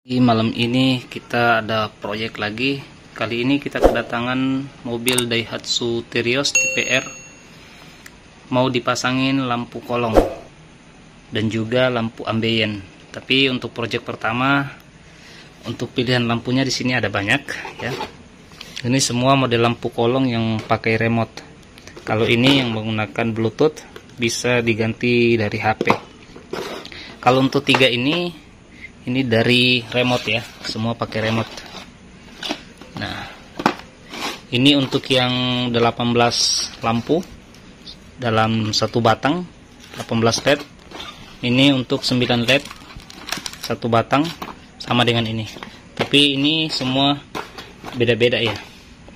Di malam ini kita ada proyek lagi. Kali ini kita kedatangan mobil Daihatsu Terios tipe R. Mau dipasangin lampu kolong dan juga lampu ambien. Tapi untuk proyek pertama, untuk pilihan lampunya di sini ada banyak ya. Ini semua model lampu kolong yang pakai remote. Kalau ini yang menggunakan Bluetooth bisa diganti dari HP. Kalau untuk tiga ini dari remote ya, semua pakai remote. Nah, ini untuk yang 18 lampu dalam satu batang, 18 LED. Ini untuk 9 LED satu batang, sama dengan ini. Tapi ini semua beda-beda ya,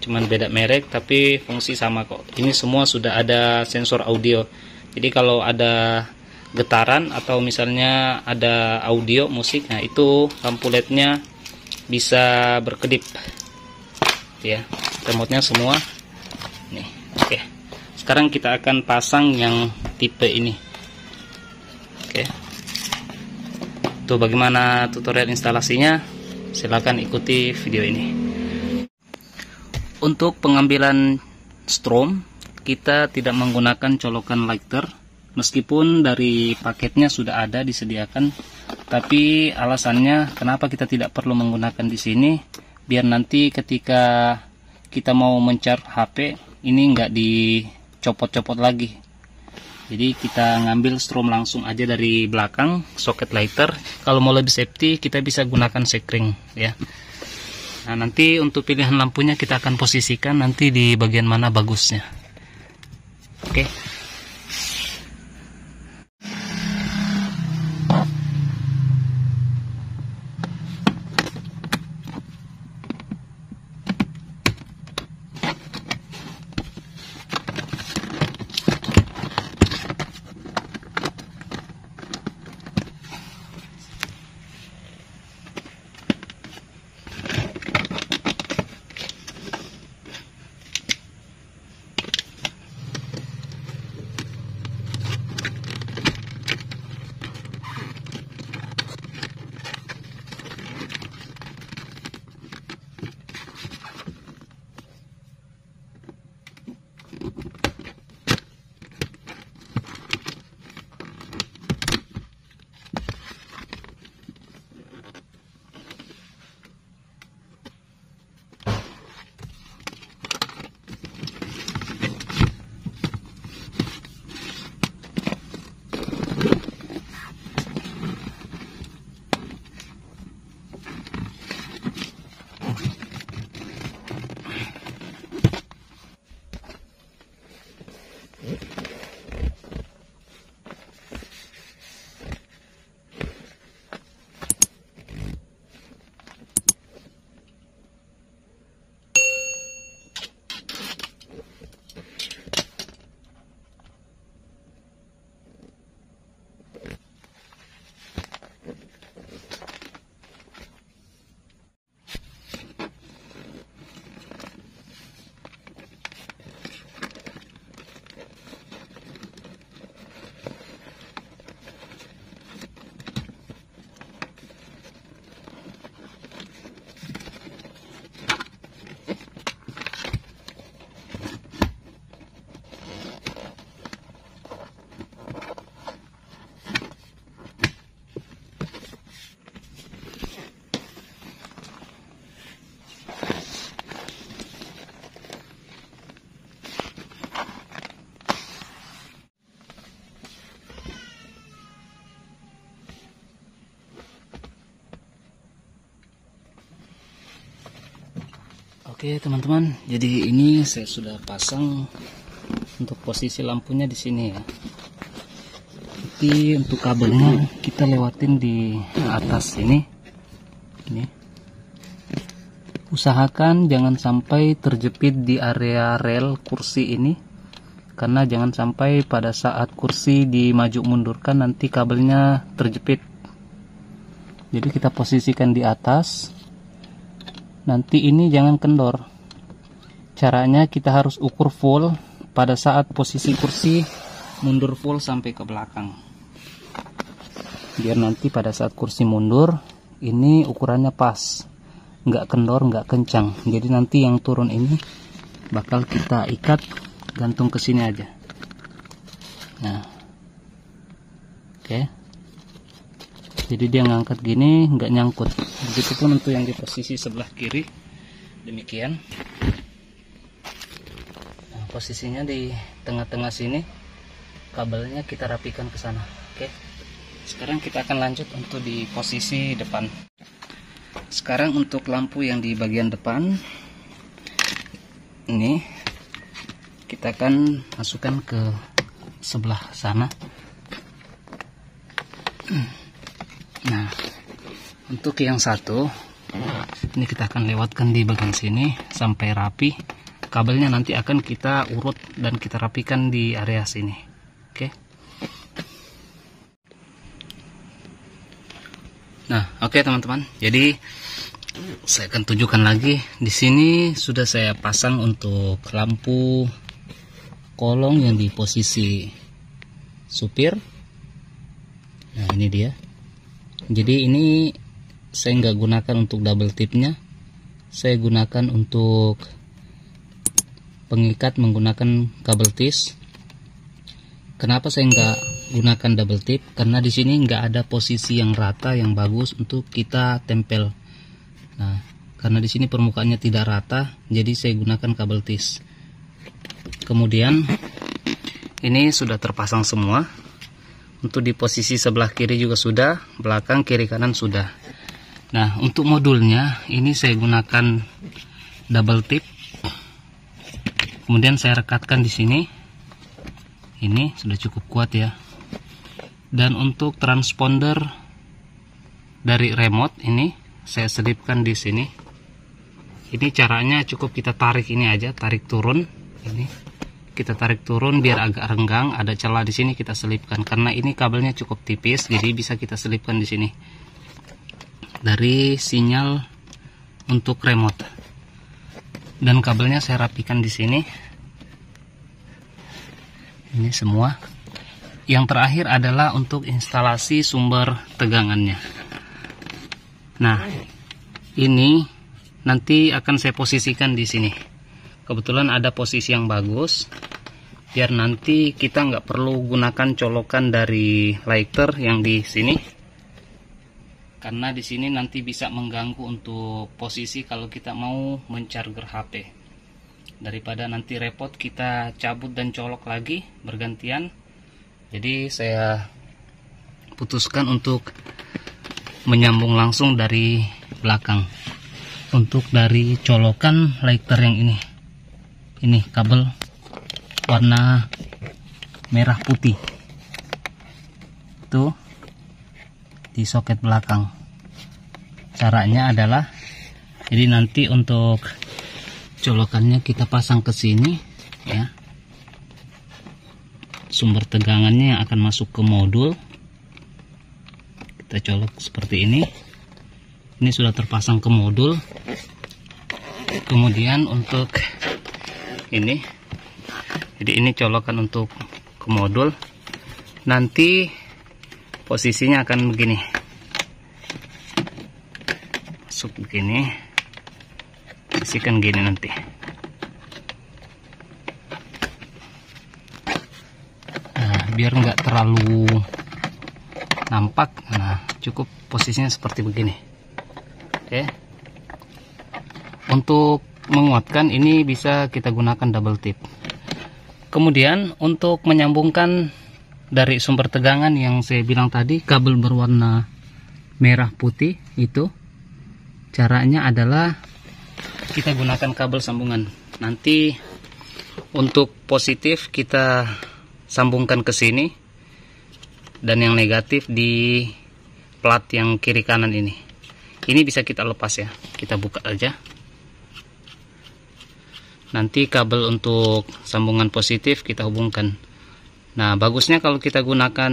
cuman beda merek tapi fungsi sama kok. Ini semua sudah ada sensor audio, jadi kalau ada getaran atau misalnya ada audio musik, nah itu lampu LED-nya bisa berkedip ya. Remote-nya semua nih. Oke, sekarang kita akan pasang yang tipe ini. Oke, tuh bagaimana tutorial instalasinya, silahkan ikuti video ini. Untuk pengambilan strom kita tidak menggunakan colokan lighter, meskipun dari paketnya sudah ada disediakan, tapi alasannya kenapa kita tidak perlu menggunakan di sini, biar nanti ketika kita mau men-charge HP ini nggak dicopot-copot lagi. Jadi kita ngambil strom langsung aja dari belakang soket lighter. Kalau mau lebih safety kita bisa gunakan sekring ya. Nah, nanti untuk pilihan lampunya kita akan posisikan nanti di bagian mana bagusnya. Oke. Oke teman-teman, jadi ini saya sudah pasang untuk posisi lampunya di sini ya. Tapi untuk kabelnya kita lewatin di atas ini. Usahakan jangan sampai terjepit di area rel kursi ini, karena jangan sampai pada saat kursi dimaju mundurkan nanti kabelnya terjepit. Jadi kita posisikan di atas. Nanti ini jangan kendor. Caranya kita harus ukur full pada saat posisi kursi mundur full sampai ke belakang. Biar nanti pada saat kursi mundur ini ukurannya pas, nggak kendor, nggak kencang. Jadi nanti yang turun ini bakal kita ikat gantung ke sini aja. Nah, oke. Jadi dia ngangkat gini, nggak nyangkut. Begitupun untuk yang di posisi sebelah kiri, demikian. Nah, posisinya di tengah-tengah sini, kabelnya kita rapikan ke sana. Oke. Sekarang kita akan lanjut untuk di posisi depan. Sekarang untuk lampu yang di bagian depan ini kita akan masukkan ke sebelah sana. Nah, untuk yang satu ini kita akan lewatkan di bagian sini sampai rapi. Kabelnya nanti akan kita urut dan kita rapikan di area sini. Oke. Nah, oke teman-teman. Jadi saya akan tunjukkan lagi. Di sini sudah saya pasang untuk lampu kolong yang di posisi supir. Nah, ini dia. Jadi ini saya nggak gunakan untuk double tipnya. Saya gunakan untuk pengikat menggunakan kabel tis. Kenapa saya nggak gunakan double tip? Karena di sini nggak ada posisi yang rata yang bagus untuk kita tempel. Nah, karena di sini permukaannya tidak rata, jadi saya gunakan kabel tis. Kemudian ini sudah terpasang semua. Untuk di posisi sebelah kiri juga sudah, belakang, kiri, kanan sudah. Nah, untuk modulnya ini saya gunakan double tip. Kemudian saya rekatkan di sini. Ini sudah cukup kuat ya. Dan untuk transponder dari remote ini saya selipkan di sini. Ini caranya cukup kita tarik ini aja, tarik turun. Ini kita tarik turun biar agak renggang. Ada celah di sini kita selipkan karena ini kabelnya cukup tipis, jadi bisa kita selipkan di sini. Dari sinyal untuk remote. Dan kabelnya saya rapikan di sini. Ini semua. Yang terakhir adalah untuk instalasi sumber tegangannya. Nah, ini nanti akan saya posisikan di sini. Kebetulan ada posisi yang bagus, biar nanti kita nggak perlu gunakan colokan dari lighter yang di sini. Karena di sini nanti bisa mengganggu untuk posisi kalau kita mau mencharger HP. Daripada nanti repot kita cabut dan colok lagi bergantian. Jadi saya putuskan untuk menyambung langsung dari belakang. Untuk dari colokan lighter yang ini kabel warna merah putih itu di soket belakang. Caranya adalah, jadi nanti untuk colokannya kita pasang ke sini ya. Sumber tegangannya yang akan masuk ke modul kita colok seperti ini. Ini sudah terpasang ke modul. Kemudian untuk ini, jadi ini colokan untuk ke modul. Nanti posisinya akan begini, masuk begini, posisikan gini nanti. Nah, biar nggak terlalu nampak, nah cukup posisinya seperti begini. Oke. Untuk menguatkan ini bisa kita gunakan double tip. Kemudian untuk menyambungkan dari sumber tegangan yang saya bilang tadi, kabel berwarna merah putih itu, caranya adalah kita gunakan kabel sambungan. Nanti untuk positif kita sambungkan ke sini, dan yang negatif di plat yang kiri kanan ini. Ini bisa kita lepas ya, kita buka aja. Nanti kabel untuk sambungan positif kita hubungkan. Nah, bagusnya kalau kita gunakan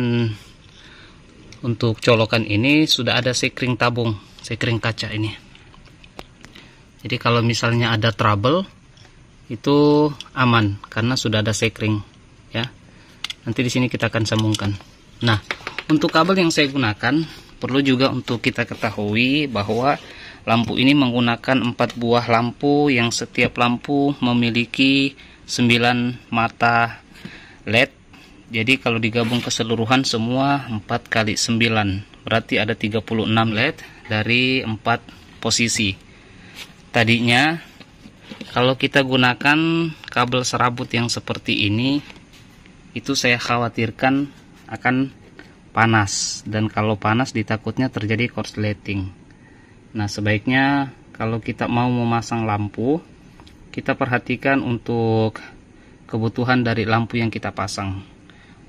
untuk colokan ini sudah ada sekring tabung, sekring kaca ini. Jadi kalau misalnya ada trouble itu aman karena sudah ada sekring ya. Nanti di sini kita akan sambungkan. Nah, untuk kabel yang saya gunakan perlu juga untuk kita ketahui bahwa lampu ini menggunakan 4 buah lampu yang setiap lampu memiliki 9 mata LED. Jadi kalau digabung keseluruhan semua 4 kali 9 berarti ada 36 LED dari 4 posisi. Tadinya kalau kita gunakan kabel serabut yang seperti ini, itu saya khawatirkan akan panas, dan kalau panas ditakutnya terjadi korsleting. Nah, sebaiknya kalau kita mau memasang lampu, kita perhatikan untuk kebutuhan dari lampu yang kita pasang,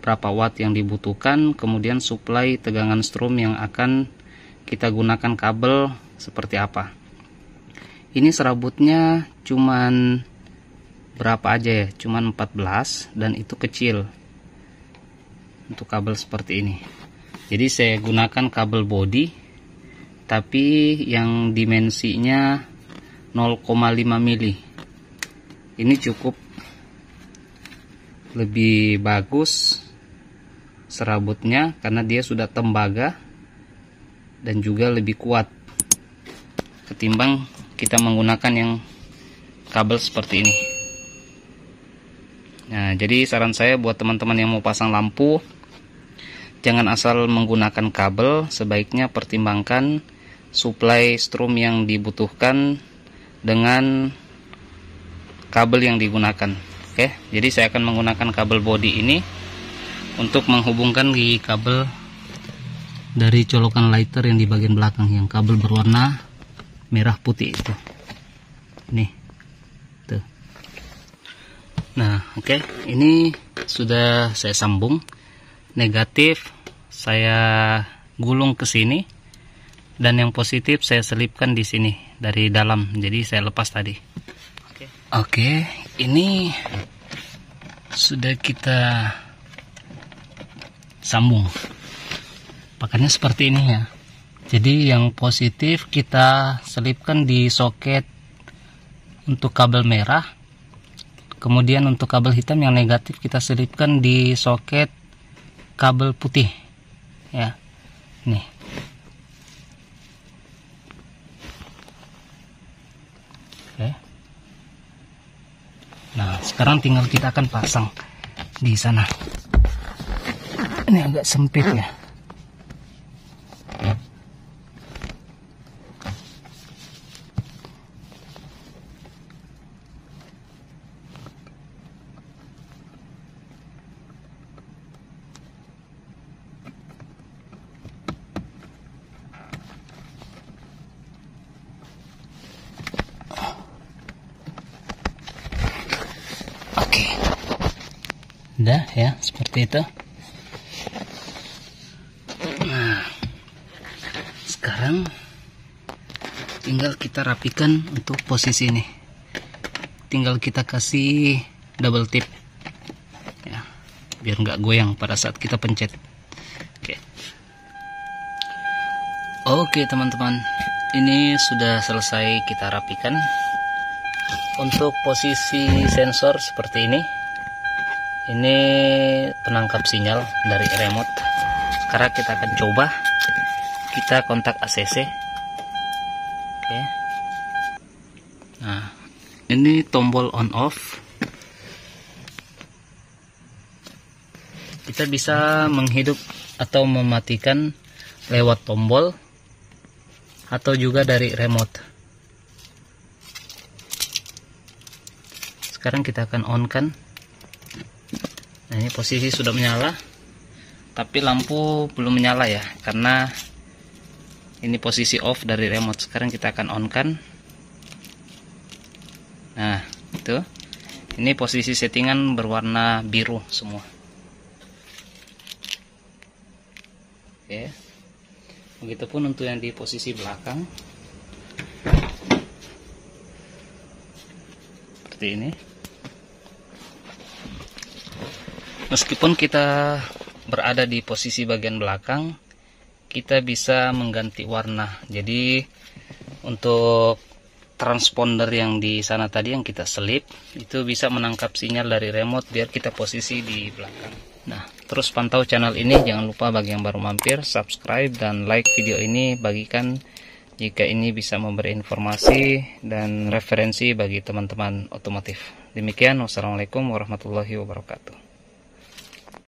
berapa watt yang dibutuhkan, kemudian suplai tegangan strom yang akan kita gunakan kabel seperti apa. Ini serabutnya cuman berapa aja ya, cuman 14, dan itu kecil untuk kabel seperti ini. Jadi saya gunakan kabel body tapi yang dimensinya 0,5 mili. Ini cukup lebih bagus serabutnya karena dia sudah tembaga dan juga lebih kuat ketimbang kita menggunakan yang kabel seperti ini. Nah, jadi saran saya buat teman-teman yang mau pasang lampu, jangan asal menggunakan kabel, sebaiknya pertimbangkan suplai strom yang dibutuhkan dengan kabel yang digunakan. Oke, jadi saya akan menggunakan kabel body ini untuk menghubungkan di kabel dari colokan lighter yang di bagian belakang, yang kabel berwarna merah putih itu. Nih. Tuh. Nah, oke, ini sudah saya sambung. Negatif saya gulung ke sini dan yang positif saya selipkan di sini dari dalam. Jadi saya lepas tadi. Oke, ini sudah kita sambung. Pakainya seperti ini ya. Jadi yang positif kita selipkan di soket untuk kabel merah. Kemudian untuk kabel hitam yang negatif kita selipkan di soket kabel putih. Ya. Nih. Oke. Nah, sekarang tinggal kita akan pasang di sana. Ini agak sempit ya. Oke. Udah ya, seperti itu. Nah, sekarang tinggal kita rapikan untuk posisi ini. Tinggal kita kasih double tip ya, biar nggak goyang pada saat kita pencet. Oke teman-teman, ini sudah selesai kita rapikan. Untuk posisi sensor seperti ini penangkap sinyal dari remote. Sekarang kita akan coba, kita kontak ACC. Oke. Nah, ini tombol on off. Kita bisa menghidup atau mematikan lewat tombol atau juga dari remote. Sekarang kita akan on kan. Nah, ini posisi sudah menyala, tapi lampu belum menyala ya, karena ini posisi off dari remote. Sekarang kita akan on kan. Nah, itu. Ini posisi settingan berwarna biru semua. Oke. Begitupun untuk yang di posisi belakang. Seperti ini. Meskipun kita berada di posisi bagian belakang, kita bisa mengganti warna. Jadi untuk transponder yang di sana tadi yang kita selip, itu bisa menangkap sinyal dari remote biar kita posisi di belakang. Nah, terus pantau channel ini, jangan lupa bagi yang baru mampir, subscribe dan like video ini, bagikan jika ini bisa memberi informasi dan referensi bagi teman-teman otomotif. Demikian, wassalamualaikum warahmatullahi wabarakatuh.